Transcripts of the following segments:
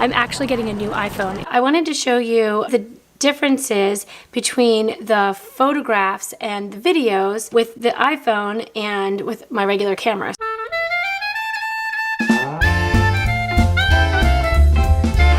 I'm actually getting a new iPhone. I wanted to show you the differences between the photographs and the videos with the iPhone and with my regular camera.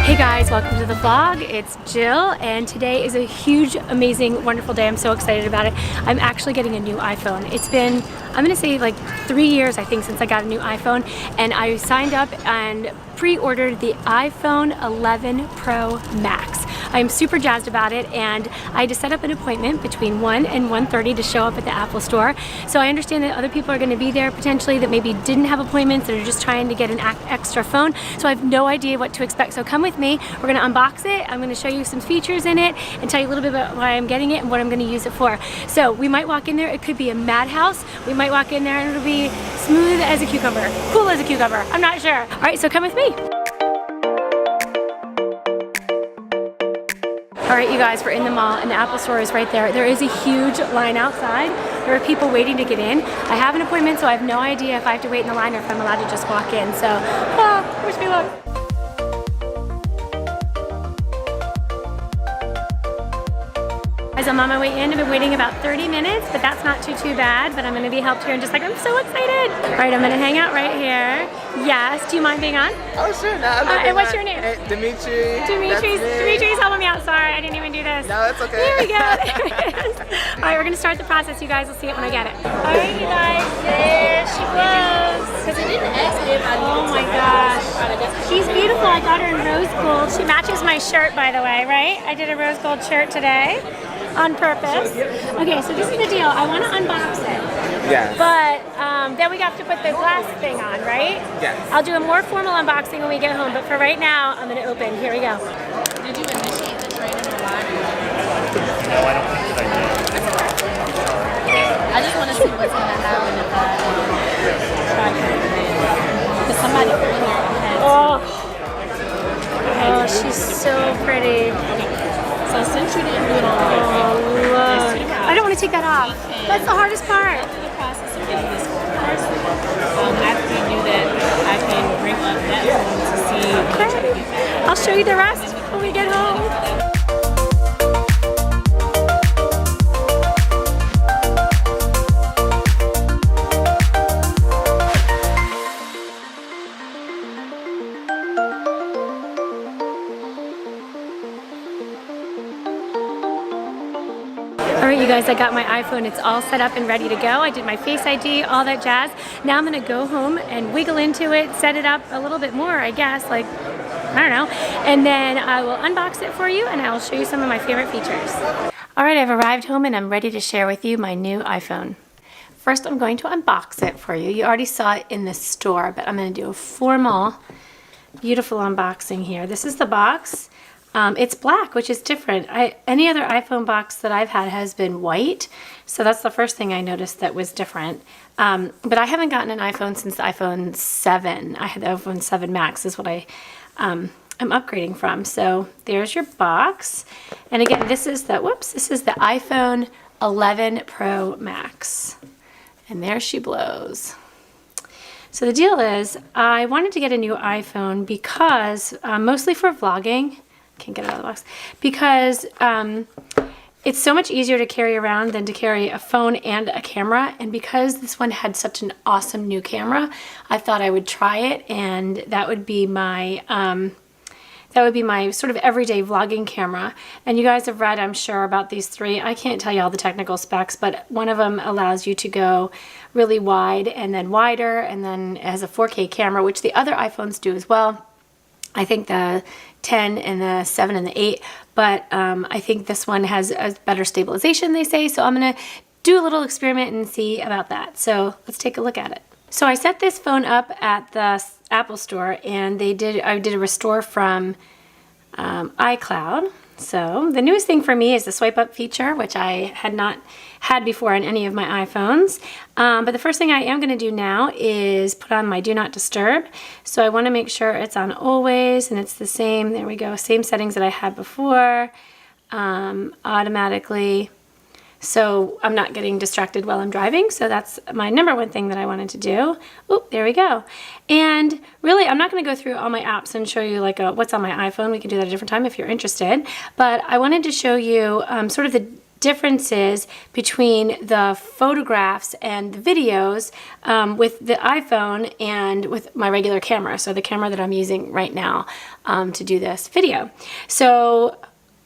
Hey guys, welcome to the vlog. It's Jill, and today is a huge, amazing, wonderful day. I'm so excited about it. I'm actually getting a new iPhone. It's been, I'm gonna say like 3 years, I think, since I got a new iPhone, and I signed up and pre-ordered the iPhone 11 Pro Max. I'm super jazzed about it, and I had to set up an appointment between 1 and 1:30 to show up at the Apple store. So I understand that other people are going to be there potentially that maybe didn't have appointments, that are just trying to get an extra phone. So I have no idea what to expect. So come with me. We're going to unbox it. I'm going to show you some features in it and tell you a little bit about why I'm getting it and what I'm going to use it for. So we might walk in there. It could be a madhouse. We might walk in there and it'll be smooth as a cucumber, cool as a cucumber. I'm not sure. All right, so come with me. All right, you guys, we're in the mall and the Apple store is right there. There is a huge line outside. There are people waiting to get in. I have an appointment, so I have no idea if I have to wait in the line or if I'm allowed to just walk in. So, wish me luck. Guys, I'm on my way in. I've been waiting about 30 minutes, but that's not too bad. But I'm gonna be helped here in just like, I'm so excited. All right, I'm gonna hang out right here. Yes, do you mind being on? Oh, sure. No, and what's your name? Hey, Dimitri. Dimitri's helping me out. Sorry, I didn't even do this. No, it's okay. There we go. There it is. All right, we're gonna start the process. You guys will see it when I get it. All right, you guys. There she blows. Because it didn't ask me if I needed Oh my gosh. She's beautiful. I got her in rose gold. She matches my shirt, by the way, right? I did a rose gold shirt today on purpose. Okay, so this is the deal. I want to unbox it. Yes. But then we have to put the glass thing on, right? Yes. I'll do a more formal unboxing when we get home, but for right now, I'm going to open. Here we go. Did you initiate the training or live? No, I don't think that I did. I just want to see what's going to happen if I try to. Because somebody earlier had. Oh, she's so pretty. So since you didn't do it on Look. I don't want to take that off. That's the hardest part. go through the process of getting this first, after you do that, I can bring up that phone to see what you get back. I'll show you the rest when we get home. All right, you guys, I got my iPhone. It's all set up and ready to go. I did my Face ID, all that jazz. Now I'm gonna go home and wiggle into it, set it up a little bit more, I guess, like, I don't know. And then I will unbox it for you and I will show you some of my favorite features. All right, I've arrived home and I'm ready to share with you my new iPhone. First, I'm going to unbox it for you. You already saw it in the store, but I'm gonna do a formal, beautiful unboxing here. This is the box. It's black, which is different. Any other iPhone box that I've had has been white, so that's the first thing I noticed that was different. But I haven't gotten an iPhone since the iPhone 7. I had the iPhone 7 Max is what I'm upgrading from. So there's your box. And again, this is the iPhone 11 Pro Max. And there she blows. So the deal is, I wanted to get a new iPhone because, mostly for vlogging, can't get it out of the box, because it's so much easier to carry around than to carry a phone and a camera, and because this one had such an awesome new camera, I thought I would try it, and that would be my sort of everyday vlogging camera. And you guys have read, I'm sure, about these three. I can't tell you all the technical specs, but one of them allows you to go really wide and then wider, and then it has a 4K camera, which the other iPhones do as well. I think the 10 and the 7 and the 8, but I think this one has a better stabilization, they say, so I'm gonna do a little experiment and see about that. So let's take a look at it. So I set this phone up at the Apple store, and I did a restore from iCloud. So the newest thing for me is the swipe up feature, which I had not had before on any of my iPhones. But the first thing I am going to do now is put on my Do Not Disturb. So I want to make sure it's on always, and it's the same, there we go, same settings that I had before. Automatically so I'm not getting distracted while I'm driving. So that's my number one thing that I wanted to do. Oh, there we go. And really, I'm not going to go through all my apps and show you like what's on my iPhone. We can do that a different time if you're interested. But I wanted to show you sort of the differences between the photographs and the videos with the iPhone and with my regular camera. So the camera that I'm using right now to do this video. So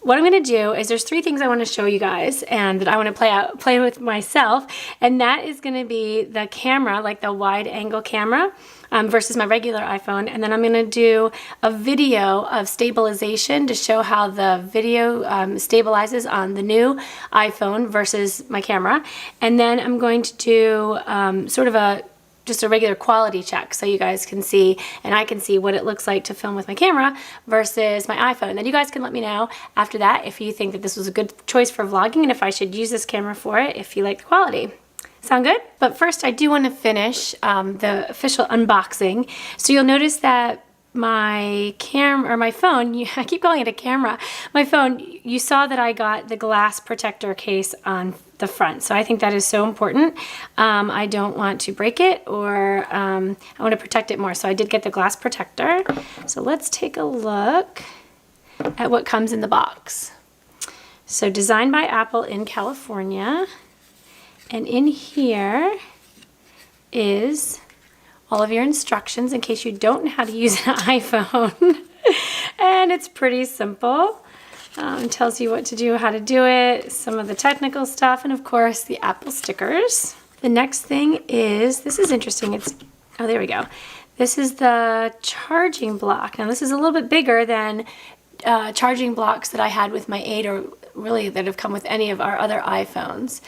what I'm going to do is there's 3 things I want to show you guys and that I want to play with myself, and that is going to be the camera, like the wide angle camera versus my regular iPhone, and then I'm going to do a video of stabilization to show how the video stabilizes on the new iPhone versus my camera, and then I'm going to do sort of just a regular quality check so you guys can see and I can see what it looks like to film with my camera versus my iPhone. Then you guys can let me know after that if you think that this was a good choice for vlogging and if I should use this camera for it if you like the quality. Sound good? But first I do want to finish the official unboxing. So you'll notice that my camera, or my phone, I keep calling it a camera, my phone, you saw that I got the glass protector case on the front. So I think that is so important. I don't want to break it, or I want to protect it more. So I did get the glass protector. So let's take a look at what comes in the box. So designed by Apple in California. And in here is all of your instructions in case you don't know how to use an iPhone. And it's pretty simple. It tells you what to do, how to do it, some of the technical stuff, and of course the Apple stickers. The next thing is, this is interesting, oh there we go. This is the charging block. Now this is a little bit bigger than charging blocks that I had with my 8 or really that have come with any of our other iPhones.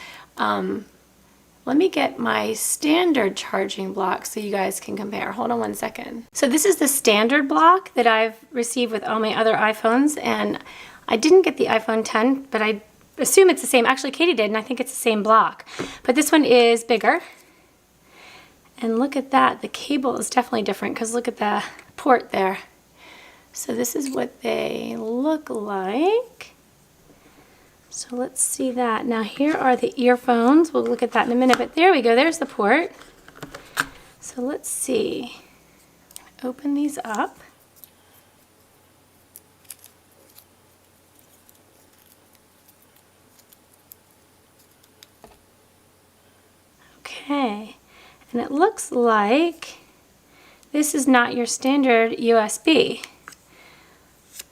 Let me get my standard charging block so you guys can compare. Hold on one second. So this is the standard block that I've received with all my other iPhones, and I didn't get the iPhone 10, but I assume it's the same. Actually, Katie did, and I think it's the same block. But this one is bigger. And look at that. The cable is definitely different because look at the port there. So this is what they look like. So let's see that. Now here are the earphones. We'll look at that in a minute, but there we go. There's the port. So let's see. Open these up. Okay. And it looks like this is not your standard USB.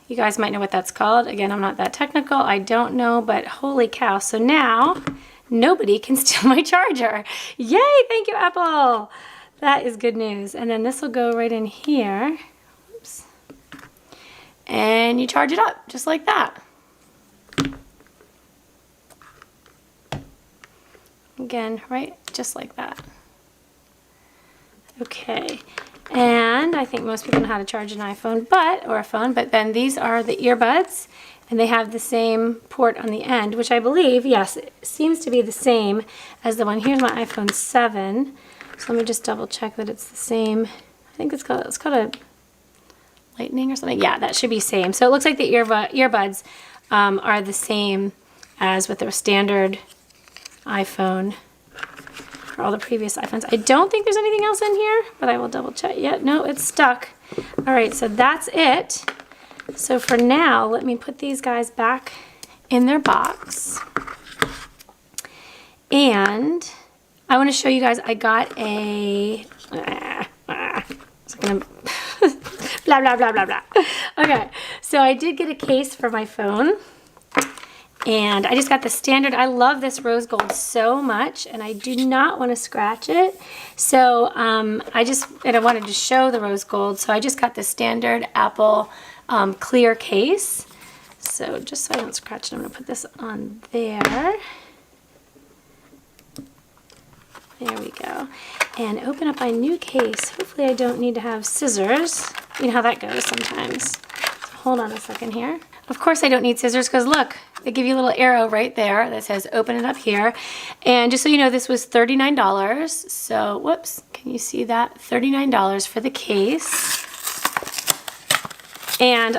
You guys might know what that's called. Again, I'm not that technical. I don't know, but holy cow. So now nobody can steal my charger. Yay, thank you, Apple. That is good news. And then this will go right in here. Oops. And you charge it up just like that. Again, right, just like that. Okay. And I think most people know how to charge an iPhone, or a phone, but then these are the earbuds, and they have the same port on the end, which I believe, yes, it seems to be the same as the one. Here's my iPhone 7, so let me just double check that it's the same. I think it's called a Lightning or something. Yeah, that should be same. So it looks like the earbuds are the same as with the standard iPhone. For all the previous iPhones. I don't think there's anything else in here, but I will double check. Yeah, no, it's stuck. All right, so that's it. So for now, let me put these guys back in their box. And I want to show you guys, I got a, it's gonna, blah, blah, blah, blah, blah. Okay, so I did get a case for my phone. And I just got the standard. I love this rose gold so much, and I do not want to scratch it. So and I wanted to show the rose gold, so I just got the standard Apple clear case. So just so I don't scratch it, I'm going to put this on there. There we go. And open up my new case. Hopefully I don't need to have scissors. You know how that goes sometimes. So hold on a second here. Of course I don't need scissors because look, they give you a little arrow right there that says open it up here. And just so you know, this was $39. So, whoops, can you see that? $39 for the case. And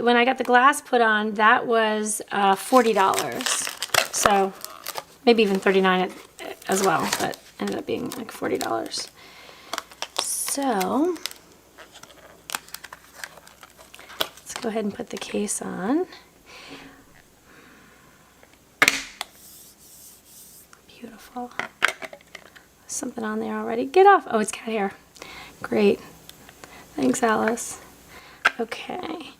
when I got the glass put on, that was $40. So maybe even $39 as well, but ended up being like $40. So let's go ahead and put the case on. Beautiful. Something on there already. Get off. Oh, it's cat hair. Great. Thanks, Alice. Okay.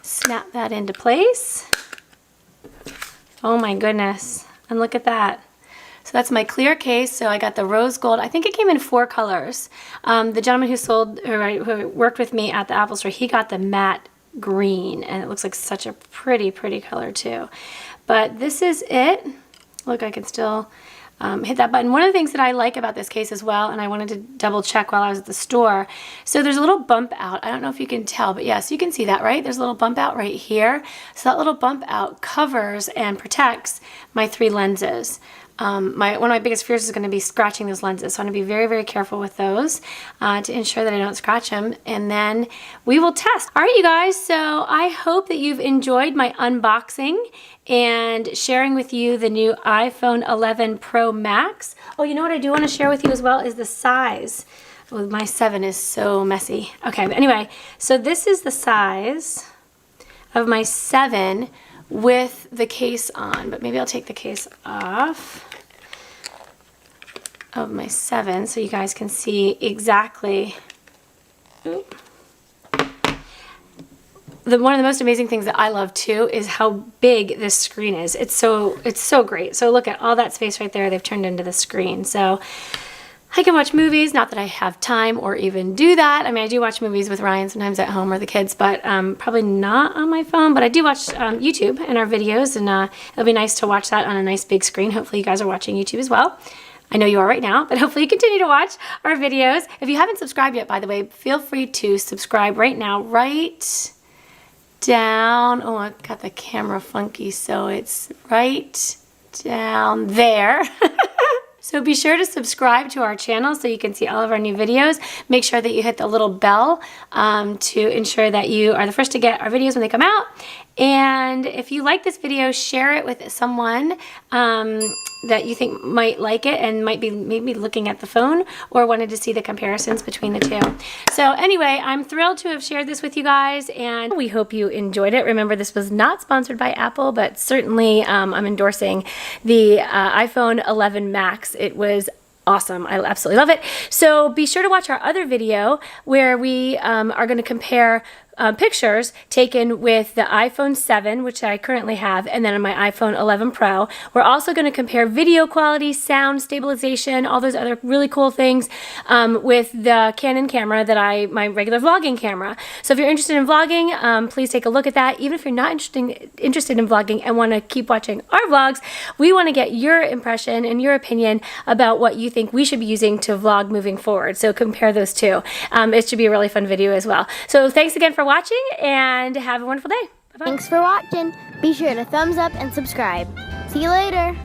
Snap that into place. Oh my goodness. And look at that. So that's my clear case. So I got the rose gold. I think it came in 4 colors. The gentleman who worked with me at the Apple store, he got the matte green, and it looks like such a pretty color too. But this is it. Look, I can still hit that button. One of the things that I like about this case as well, and I wanted to double check while I was at the store, so there's a little bump out. I don't know if you can tell, but yes, you can see that, right? There's a little bump out right here. So that little bump out covers and protects my 3 lenses. One of my biggest fears is going to be scratching those lenses, so I'm going to be very careful with those to ensure that I don't scratch them, and then we will test. All right, you guys, so I hope that you've enjoyed my unboxing and sharing with you the new iPhone 11 Pro Max. Oh, you know what I do want to share with you as well is the size. Oh, my 7 is so messy. Okay, but anyway, so this is the size of my 7 with the case on, but maybe I'll take the case off of my 7 so you guys can see exactly. One of the most amazing things that I love too is how big this screen is. It's so great. So look at all that space right there they've turned into the screen. So I can watch movies, not that I have time or even do that. I mean, I do watch movies with Ryan sometimes at home or the kids, but probably not on my phone. But I do watch YouTube and our videos, and it'll be nice to watch that on a nice big screen. Hopefully you guys are watching YouTube as well. I know you are right now, but hopefully you continue to watch our videos. If you haven't subscribed yet, by the way, feel free to subscribe right now, right down. Oh, I got the camera funky, so it's right down there. So be sure to subscribe to our channel so you can see all of our new videos. Make sure that you hit the little bell to ensure that you are the first to get our videos when they come out. And if you like this video, share it with someone that you think might like it and might be maybe looking at the phone or wanted to see the comparisons between the two. So anyway, I'm thrilled to have shared this with you guys, and we hope you enjoyed it. Remember, this was not sponsored by Apple, but certainly I'm endorsing the iPhone 11 Max. It was awesome. I absolutely love it. So be sure to watch our other video where we are going to compare pictures taken with the iPhone 7, which I currently have, and then on my iPhone 11 Pro. We're also going to compare video quality, sound stabilization, all those other really cool things with the Canon camera that my regular vlogging camera. So if you're interested in vlogging, please take a look at that. Even if you're not interested in vlogging and want to keep watching our vlogs, we want to get your impression and your opinion about what you think we should be using to vlog moving forward. So compare those two. It should be a really fun video as well. So thanks again for watching, and have a wonderful day. Bye-bye. Thanks for watching. Be sure to thumbs up and subscribe. See you later.